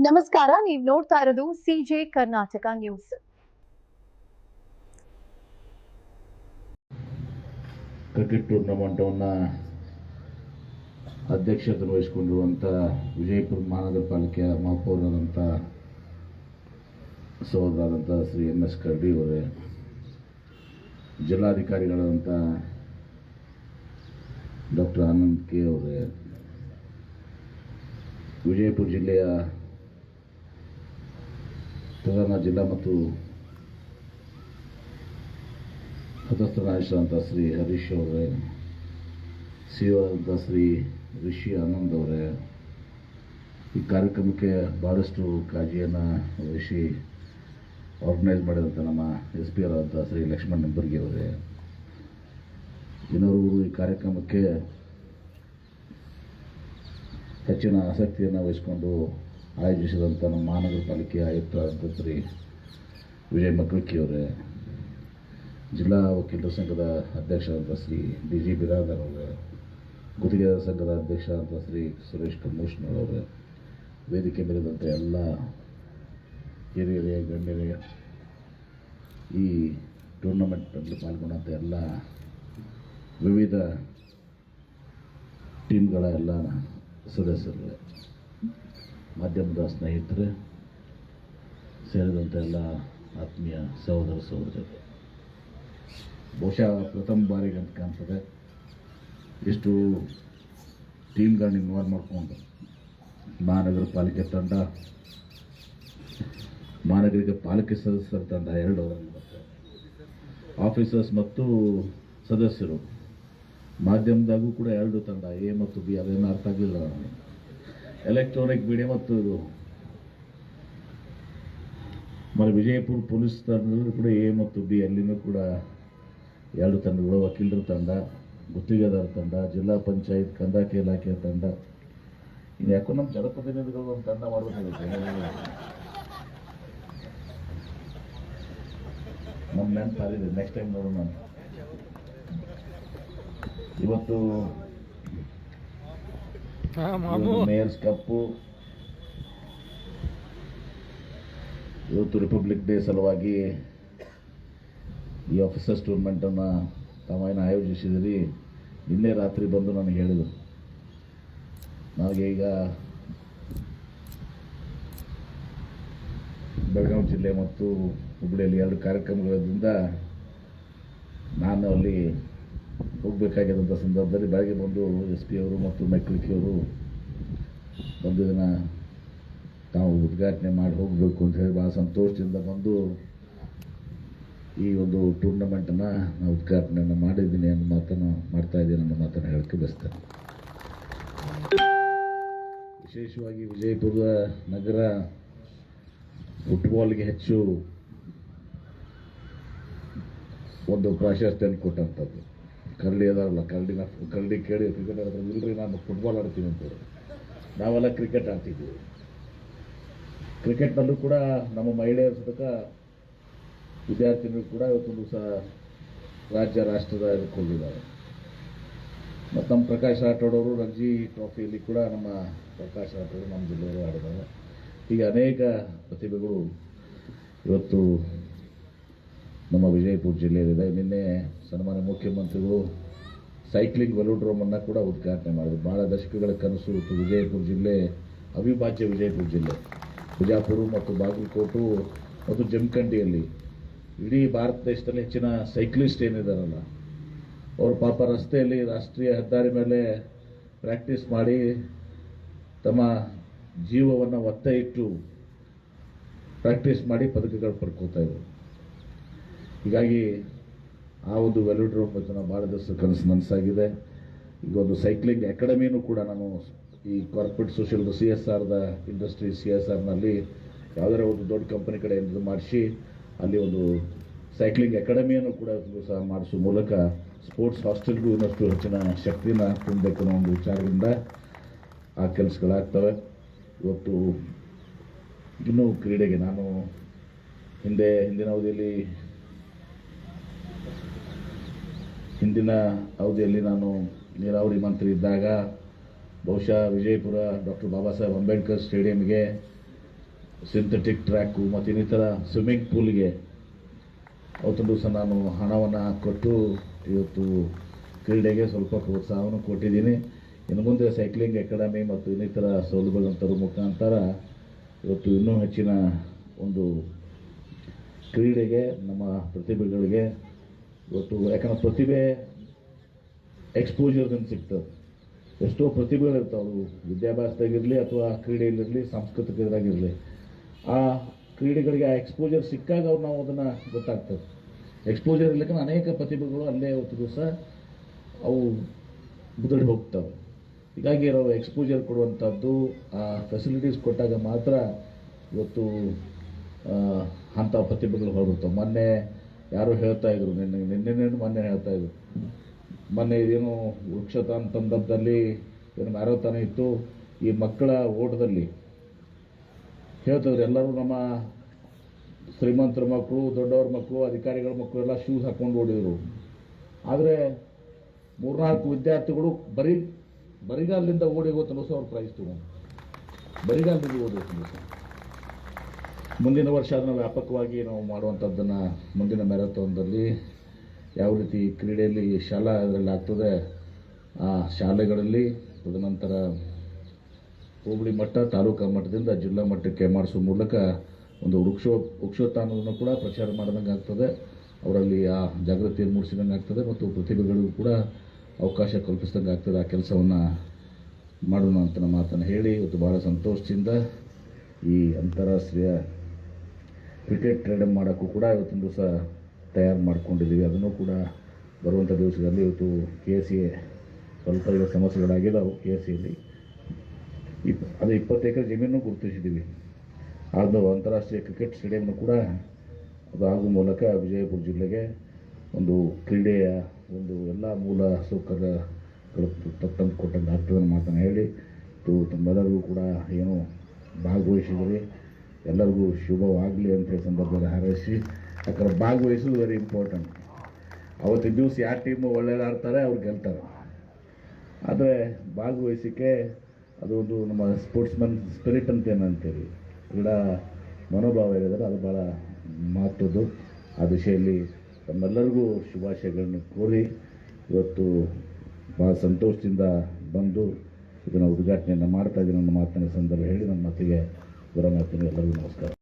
ನಮಸ್ಕಾರ, ನೀವು ನೋಡ್ತಾ ಇರೋದು ಸಿಜೆ ಕರ್ನಾಟಕ ನ್ಯೂಸ್. ಕ್ರಿಕೆಟ್ ಟೂರ್ನಮೆಂಟನ್ನು ಅಧ್ಯಕ್ಷತೆ ವಹಿಸಿಕೊಂಡಿರುವಂಥ ವಿಜಯಪುರ ಮಹಾನಗರ ಪಾಲಿಕೆಯ ಮಹಾಪೌರರಾದಂಥ ಸಹೋದರಾದಂಥ ಶ್ರೀ ಎನ್.ಎಸ್. ಕರಡಿ ಅವರೇ, ಜಿಲ್ಲಾಧಿಕಾರಿಗಳಾದಂಥ ಡಾಕ್ಟರ್ ಆನಂದ್ ಕೆ ಅವರೇ, ವಿಜಯಪುರ ಜಿಲ್ಲೆಯ ಪ್ರಧಾನ ಜಿಲ್ಲಾ ಮತ್ತು ಸದಸ್ಯ ನಾಯಕರಾದಂಥ ಶ್ರೀ ಹರೀಶ್ ಅವರೇ, ಸಿಒ ಆದಂಥ ಶ್ರೀ ರಿಷಿ ಆನಂದ್ ಅವರೇ, ಈ ಕಾರ್ಯಕ್ರಮಕ್ಕೆ ಭಾಳಷ್ಟು ಕಾಳಜಿಯನ್ನು ವಹಿಸಿ ಆರ್ಗನೈಸ್ ಮಾಡಿದಂಥ ನಮ್ಮ ಎಸ್ ಪಿ ಅವರಾದಂಥ ಶ್ರೀ ಲಕ್ಷ್ಮಣ್ ನಂಬರ್ಗಿ ಅವರೇ, ಇನ್ನೋರು ಈ ಕಾರ್ಯಕ್ರಮಕ್ಕೆ ಹೆಚ್ಚಿನ ಆಸಕ್ತಿಯನ್ನು ವಹಿಸಿಕೊಂಡು ಆಯೋಜಿಸಿದಂಥ ನಮ್ಮ ಮಹಾನಗರ ಪಾಲಿಕೆಯ ಆಯುಕ್ತರಾದಂಥ ಶ್ರೀ ವಿಜಯ್ ಮಕ್ಕಳಿಕ್ಕಿ ಅವರೇ, ಜಿಲ್ಲಾ ವಕೀಲರ ಸಂಘದ ಅಧ್ಯಕ್ಷರಾದಂಥ ಶ್ರೀ ಡಿ ಜಿ ಬಿರಾದರ್ ಅವರೇ, ಗುತ್ತಿಗೆದಾರ ಸಂಘದ ಅಧ್ಯಕ್ಷರಾದಂಥ ಶ್ರೀ ಸುರೇಶ್ ಕಮೋಷ್ನರ್ ಅವರೇ, ವೇದಿಕೆ ಮೇಲಿದಂಥ ಎಲ್ಲ ಹಿರಿಯರೇ ಗಣ್ಯರೇ, ಈ ಟೂರ್ನಮೆಂಟ್ನಲ್ಲಿ ಪಾಲ್ಗೊಂಡಂಥ ಎಲ್ಲ ವಿವಿಧ ಟೀಮ್ಗಳ ಎಲ್ಲ ಸದಸ್ಯರು, ಮಾಧ್ಯಮದ ಸ್ನೇಹಿತರೆ ಸೇರಿದಂಥ ಎಲ್ಲ ಆತ್ಮೀಯ ಸಹೋದರ ಸಹೋದರರು, ಬಹುಶಃ ಪ್ರಥಮ ಬಾರಿಗೆ ಅಂತ ಕಾಣ್ತದೆ ಇಷ್ಟು ಟೀಮ್ಗಳನ್ನ ಇನ್ವಾಲ್ವ್ ಮಾಡಿಕೊಂಡು ಮಹಾನಗರ ಪಾಲಿಕೆ ತಂಡ, ಮಹಾನಗರಿಕೆ ಪಾಲಿಕೆ ಸದಸ್ಯರ ತಂಡ ಎರಡು ಆಫೀಸರ್ಸ್ ಮತ್ತು ಸದಸ್ಯರು, ಮಾಧ್ಯಮದಾಗೂ ಕೂಡ ಎರಡು ತಂಡ, ಎ ಮತ್ತು ಬಿ. ಅದೇನು ಅರ್ಥ ಆಗಲಿಲ್ಲ ನನಗೆ. ಎಲೆಕ್ಟ್ರಾನಿಕ್ ಮೀಡಿಯಾ ಮತ್ತು ಇದು ಮತ್ತು ವಿಜಯಪುರ ಪೊಲೀಸ್ ತಂಡದಲ್ಲೂ ಕೂಡ ಎ ಮತ್ತು ಬಿ, ಅಲ್ಲಿನೂ ಕೂಡ ಎರಡು ತಂಡಗಳು, ವಕೀಲರ ತಂಡ, ಗುತ್ತಿಗೆದಾರ ತಂಡ, ಜಿಲ್ಲಾ ಪಂಚಾಯತ್ ಕಂದಾಯ ಇಲಾಖೆಯ ತಂಡ, ಇನ್ನು ಯಾಕೋ ನಮ್ಮ ಜನಪ್ರತಿನಿಧಿಗಳು ಒಂದು ತಂಡ ಮಾಡಬೇಕಾಗುತ್ತೆ. ನಮ್ಮ ನೆನಪಾಗಿದೆ, ನೆಕ್ಸ್ಟ್ ಟೈಮ್ ನೋಡೋಣ. ಇವತ್ತು ಮೇಯರ್ಸ್ ಕಪ್ಪು, ಇವತ್ತು ರಿಪಬ್ಲಿಕ್ ಡೇ ಸಲುವಾಗಿ ಈ ಆಫೀಸರ್ಸ್ ಟೂರ್ನಮೆಂಟನ್ನು ತಾವೇನು ಆಯೋಜಿಸಿದಿರಿ. ನಿನ್ನೆ ರಾತ್ರಿ ಬಂದು ನನಗೆ ಹೇಳಿದರು, ನನಗೆ ಈಗ ಬೆಳಗಾವಿ ಜಿಲ್ಲೆ ಮತ್ತು ಹುಬ್ಬಳ್ಳಿಯಲ್ಲಿ ಎರಡು ಕಾರ್ಯಕ್ರಮಗಳಿಂದ ನಾನು ಅಲ್ಲಿ ಹೋಗಬೇಕಾಗಿದ್ದಂಥ ಸಂದರ್ಭದಲ್ಲಿ ಬೆಳಗ್ಗೆ ಬಂದು ಎಸ್ ಪಿ ಅವರು ಮತ್ತು ಮೆಕ್ಲಿಕ್ಕಿ ಅವರು ಬಂದು ಇದನ್ನು ತಾವು ಉದ್ಘಾಟನೆ ಮಾಡಿ ಹೋಗಬೇಕು ಅಂತ ಹೇಳಿ ಭಾಳ ಸಂತೋಷದಿಂದ ಬಂದು ಈ ಒಂದು ಟೂರ್ನಮೆಂಟನ್ನು ನಾನು ಉದ್ಘಾಟನೆಯನ್ನು ಮಾಡಿದ್ದೀನಿ ಅನ್ನೋ ಮಾತನ್ನು ಮಾಡ್ತಾಯಿದ್ದೀನಿ ಅನ್ನೋ ಮಾತನ್ನು ಹೇಳಕ್ಕೆ ಬಯಸ್ತೇನೆ. ವಿಶೇಷವಾಗಿ ವಿಜಯಪುರ ನಗರ ಫುಟ್ಬಾಲ್ಗೆ ಹೆಚ್ಚು ಒಂದು ಪ್ರಾಶಸ್ತ್ಯವನ್ನು ಕೊಟ್ಟಂಥದ್ದು. ಕರಡಿ ಅದಾರಲ್ಲ, ಕರಡಿ ಕೇಳಿ ಕ್ರಿಕೆಟ್ ಆಡ್ತಾರೆ, ಇಲ್ಲರಿ ನಾನು ಫುಟ್ಬಾಲ್ ಆಡ್ತೀನಿ ಅಂತೇಳಿ. ನಾವೆಲ್ಲ ಕ್ರಿಕೆಟ್ ಆಡ್ತಿದ್ವಿ. ಕ್ರಿಕೆಟ್ನಲ್ಲೂ ಕೂಡ ನಮ್ಮ ಮಹಿಳೆಯರ ಸತಕ ವಿದ್ಯಾರ್ಥಿನಿಗಳು ಕೂಡ ಇವತ್ತೊಂದು ಸಹ ರಾಜ್ಯ ರಾಷ್ಟ್ರದ ಇದಕ್ಕೆ ಹೋಗಿದ್ದಾರೆ. ಮತ್ತು ನಮ್ಮ ಪ್ರಕಾಶ್ ರಾಠೋಡ್ ಅವರು ರಂಜಿ ಟ್ರಾಫಿಯಲ್ಲಿ ಕೂಡ ನಮ್ಮ ಪ್ರಕಾಶ್ ರಾಠೋಡ್ ನಮ್ಮ ಜಿಲ್ಲೆಯವರು ಆಡಿದ್ದಾರೆ. ಹೀಗೆ ಅನೇಕ ಪ್ರತಿಭೆಗಳು ಇವತ್ತು ನಮ್ಮ ವಿಜಯಪುರ ಜಿಲ್ಲೆಯಲ್ಲಿದೆ. ನಿನ್ನೆ ಸನ್ಮಾನ್ಯ ಮುಖ್ಯಮಂತ್ರಿಗಳು ಸೈಕ್ಲಿಂಗ್ ವೆಲೋಡ್ರೋಮನ್ನು ಕೂಡ ಉದ್ಘಾಟನೆ ಮಾಡಿದರು. ಭಾಳ ದಶಕಗಳ ಕನಸು ಇವತ್ತು ವಿಜಯಪುರ ಜಿಲ್ಲೆ, ಅವಿಭಾಜ್ಯ ವಿಜಯಪುರ ಜಿಲ್ಲೆ, ಬಿಜಾಪುರ ಮತ್ತು ಬಾಗಲಕೋಟು ಮತ್ತು ಜಮಖಂಡಿಯಲ್ಲಿ ಇಡೀ ಭಾರತ ದೇಶದಲ್ಲಿ ಹೆಚ್ಚಿನ ಸೈಕ್ಲಿಸ್ಟ್ ಏನಿದಾರಲ್ಲ, ಅವರು ಪಾಪ ರಸ್ತೆಯಲ್ಲಿ ರಾಷ್ಟ್ರೀಯ ಹೆದ್ದಾರಿ ಮೇಲೆ ಪ್ರಾಕ್ಟೀಸ್ ಮಾಡಿ ತಮ್ಮ ಜೀವವನ್ನು ಒತ್ತ ಇಟ್ಟು ಪ್ರಾಕ್ಟೀಸ್ ಮಾಡಿ ಪದಕಗಳು ಪಡ್ಕೋತಾ ಇದ್ರು. ಹೀಗಾಗಿ ಆ ಒಂದು ವೆಲೋಡ್ರೋಮ್ ನಾನು ಭಾಳ ದಿವಸ ಕನಸು ನನಸಾಗಿದೆ. ಈಗ ಒಂದು ಸೈಕ್ಲಿಂಗ್ ಅಕಾಡೆಮಿನೂ ಕೂಡ ನಾನು ಈ ಕಾರ್ಪೊರೇಟ್ ಸೋಷಿಯಲ್ CSRದ ಇಂಡಸ್ಟ್ರಿ CSRನಲ್ಲಿ ಯಾವುದಾರ ಒಂದು ದೊಡ್ಡ ಕಂಪನಿ ಕಡೆ ಮಾಡಿಸಿ ಅಲ್ಲಿ ಒಂದು ಸೈಕ್ಲಿಂಗ್ ಅಕಾಡೆಮಿಯನ್ನು ಕೂಡ ಸಹ ಮಾಡಿಸುವ ಮೂಲಕ ಸ್ಪೋರ್ಟ್ಸ್ ಹಾಸ್ಟೆಲ್ಗೂ ಇನ್ನಷ್ಟು ಹೆಚ್ಚಿನ ಶಕ್ತಿನ ತುಂಬಬೇಕು ಅನ್ನೋ ಒಂದು ವಿಚಾರದಿಂದ ಆ ಕೆಲಸಗಳಾಗ್ತವೆ. ಇವತ್ತು ಇನ್ನೂ ಕ್ರೀಡೆಗೆ ನಾನು ಹಿಂದಿನ ಅವಧಿಯಲ್ಲಿ ನಾನು ನೀರಾವರಿ ಮಂತ್ರಿ ಇದ್ದಾಗ ಬಹುಶಃ Vijayapura doctor Baba Saheb Ambedkar ಸ್ಟೇಡಿಯಂಗೆ synthetic track ಮತ್ತು ಇನ್ನಿತರ ಸ್ವಿಮ್ಮಿಂಗ್ ಪೂಲ್ಗೆ ಅವತ್ತೊಂದು ದಿವಸ ನಾನು ಹಣವನ್ನು ಕೊಟ್ಟು ಇವತ್ತು ಕ್ರೀಡೆಗೆ ಸ್ವಲ್ಪ ಪ್ರೋತ್ಸಾಹವನ್ನು ಕೊಟ್ಟಿದ್ದೀನಿ. ಇನ್ನು ಮುಂದೆ ಸೈಕ್ಲಿಂಗ್ ಅಕಾಡೆಮಿ ಮತ್ತು ಇನ್ನಿತರ ಸೌಲಭ್ಯಗಳನ್ನು ತರುವ ಮುಖಾಂತರ ಇವತ್ತು ಇನ್ನೂ ಹೆಚ್ಚಿನ ಒಂದು ಕ್ರೀಡೆಗೆ ನಮ್ಮ ಪ್ರತಿಭೆಗಳಿಗೆ ಇವತ್ತು ಯಾಕಂದ್ರೆ ಪ್ರತಿಭೆ ಎಕ್ಸ್ಪೋಜರ್ದಿಂದ ಸಿಗ್ತದೆ. ಎಷ್ಟೋ ಪ್ರತಿಭೆಗಳಿರ್ತಾವೆ, ಅವು ವಿದ್ಯಾಭ್ಯಾಸದಾಗಿರಲಿ ಅಥವಾ ಕ್ರೀಡೆಯಲ್ಲಿರಲಿ ಸಾಂಸ್ಕೃತಿಕದಾಗಿರಲಿ. ಆ ಕ್ರೀಡೆಗಳಿಗೆ ಆ ಎಕ್ಸ್ಪೋಜರ್ ಸಿಕ್ಕಾಗ ನಾವು ಅದನ್ನು ಗೊತ್ತಾಗ್ತದೆ. ಎಕ್ಸ್ಪೋಜರ್ ಇರ್ಲಿಕ್ಕೆ ಅನೇಕ ಪ್ರತಿಭೆಗಳು ಅಲ್ಲೇ ಇವತ್ತು ದಿವಸ ಅವು ಮುದುಡಿ ಹೋಗ್ತವೆ. ಹೀಗಾಗಿ ನಾವು ಎಕ್ಸ್ಪೋಜರ್ ಕೊಡುವಂಥದ್ದು ಆ ಫೆಸಿಲಿಟೀಸ್ ಕೊಟ್ಟಾಗ ಮಾತ್ರ ಇವತ್ತು ಅಂಥ ಪ್ರತಿಭೆಗಳು ಹೊರಬಿಡ್ತಾವೆ. ಮೊನ್ನೆ ಯಾರೋ ಹೇಳ್ತಾ ಇದ್ರು, ನಿನ್ನೆ ಮೊನ್ನೆ ಹೇಳ್ತಾ ಇದ್ರು, ಮೊನ್ನೆ ಇದೇನು ವೃಕ್ಷತಾನ್ ತಂಡದಲ್ಲಿ ಏನು ಮ್ಯಾರಥಾನ್ ಇತ್ತು, ಈ ಮಕ್ಕಳ ಓಟದಲ್ಲಿ ಹೇಳ್ತಿದ್ರು ಎಲ್ಲರೂ ನಮ್ಮ ಶ್ರೀಮಂತರ ಮಕ್ಕಳು, ದೊಡ್ಡವ್ರ ಮಕ್ಕಳು, ಅಧಿಕಾರಿಗಳ ಮಕ್ಕಳು ಎಲ್ಲ ಶೂಸ್ ಹಾಕ್ಕೊಂಡು ಓಡಿದರು. ಆದರೆ 3-4 ವಿದ್ಯಾರ್ಥಿಗಳು ಬರಿಗಾಲದಿಂದ ಓಡಿ ಹೋಗ್ತಾನೆ ಹೊಸ ಅವ್ರ ಪ್ರೈಸ್ ತಗೊಂಡು ಬರಿಗಾಲದಿಂದ ಓಡಿ ಹೋಗ್ತಾನೆ. ಮುಂದಿನ ವರ್ಷ ಅದನ್ನು ವ್ಯಾಪಕವಾಗಿ ನಾವು ಮಾಡುವಂಥದ್ದನ್ನು ಮುಂದಿನ ಮ್ಯಾರಥಾನ್ದಲ್ಲಿ ಯಾವ ರೀತಿ ಕ್ರೀಡೆಯಲ್ಲಿ ಶಾಲಾ ಅದರಲ್ಲಿ ಆಗ್ತದೆ ಆ ಶಾಲೆಗಳಲ್ಲಿ, ತದನಂತರ ಹೋಬಳಿ ಮಟ್ಟ, ತಾಲೂಕಾ ಮಟ್ಟದಿಂದ ಜಿಲ್ಲಾ ಮಟ್ಟಕ್ಕೆ ಮಾಡಿಸೋ ಮೂಲಕ ಒಂದು ವೃಕ್ಷೋತ್ಥಾನವನ್ನು ಕೂಡ ಪ್ರಚಾರ ಮಾಡಿದಂಗೆ ಆಗ್ತದೆ. ಅವರಲ್ಲಿ ಆ ಜಾಗೃತಿಯನ್ನು ಮೂಡಿಸಿದಂಗೆ ಆಗ್ತದೆ ಮತ್ತು ಪ್ರತಿಭೆಗಳಿಗೂ ಕೂಡ ಅವಕಾಶ ಕಲ್ಪಿಸಿದಂಗೆ ಆಗ್ತದೆ. ಆ ಕೆಲಸವನ್ನು ಮಾಡೋಣ ಅಂತ ನಮ್ಮ ಮಾತನ್ನು ಹೇಳಿ ಇವತ್ತು ಭಾಳ ಸಂತೋಷದಿಂದ ಈ ಅಂತಾರಾಷ್ಟ್ರೀಯ ಕ್ರಿಕೆಟ್ ಟ್ರೇಡ್ ಮಾಡೋಕ್ಕೂ ಕೂಡ ಇವತ್ತಿನ ದಿವಸ ತಯಾರು ಮಾಡ್ಕೊಂಡಿದ್ದೀವಿ. ಅದನ್ನು ಕೂಡ ಬರುವಂಥ ದಿವಸದಲ್ಲಿ ಇವತ್ತು KSA ಸ್ವಲ್ಪ ಈಗ ಸಮಸ್ಯೆಗಳಾಗಿದ್ದಾವೆ. KSAಯಲ್ಲಿ ಅದು 20 ಎಕರೆ ಜಮೀನು ಗುರುತಿಸಿದ್ದೀವಿ. ಅದು ಅಂತಾರಾಷ್ಟ್ರೀಯ ಕ್ರಿಕೆಟ್ ಸ್ಟೇಡಿಯಂನು ಕೂಡ ಅದು ಆಗುವ ಮೂಲಕ ವಿಜಯಪುರ ಜಿಲ್ಲೆಗೆ ಒಂದು ಕ್ರೀಡೆಯ ಒಂದು ಎಲ್ಲ ಮೂಲ ಸೌಕರ್ಯಗಳು ತಂದು ಕೊಟ್ಟಂಗೆ ಆಗ್ತದೆ ಅನ್ನೋ ಮಾತನ್ನು ಹೇಳಿ ತಮ್ಮೆಲ್ಲರಿಗೂ ಕೂಡ ಏನು ಭಾಗವಹಿಸಿದರೆ ಎಲ್ಲರಿಗೂ ಶುಭವಾಗಲಿ ಅಂತ ಹೇಳಿ ಸಂದರ್ಭದಲ್ಲಿ ಹಾರೈಸಿ, ಯಾಕಂದ್ರೆ ಭಾಗವಹಿಸೋದು ವೆರಿ ಇಂಪಾರ್ಟೆಂಟ್. ಅವತ್ತಿನ ದಿವಸ ಯಾವ ಟೀಮು ಒಳ್ಳೆಯದು ಆಡ್ತಾರೆ ಅವ್ರು ಗೆಲ್ತಾರೆ. ಆದರೆ ಭಾಗವಹಿಸಿಕೆ ಅದು ಒಂದು ನಮ್ಮ ಸ್ಪೋರ್ಟ್ಸ್ಮನ್ ಸ್ಪಿರಿಟ್ ಅಂತ ಏನಂತೀವಿ, ಕ್ರೀಡಾ ಮನೋಭಾವ ಹೇಳಿದರೆ ಅದು ಭಾಳ ಮಹತ್ವದ್ದು. ಆ ದಿಶೆಯಲ್ಲಿ ತಮ್ಮೆಲ್ಲರಿಗೂ ಶುಭಾಶಯಗಳನ್ನು ಕೋರಿ ಇವತ್ತು ಭಾಳ ಸಂತೋಷದಿಂದ ಬಂದು ಇದನ್ನು ಉದ್ಘಾಟನೆಯನ್ನು ಮಾಡ್ತಾ ಇದ್ದೀನಿ ನನ್ನ ಮಾತಿನ ಸಂದರ್ಭ ಹೇಳಿ ನನ್ನ ಮಾತಿಗೆ ವಿರಾಮ ಮಾಡ್ತೀನಿ. ಎಲ್ಲರಿಗೂ ನಮಸ್ಕಾರ.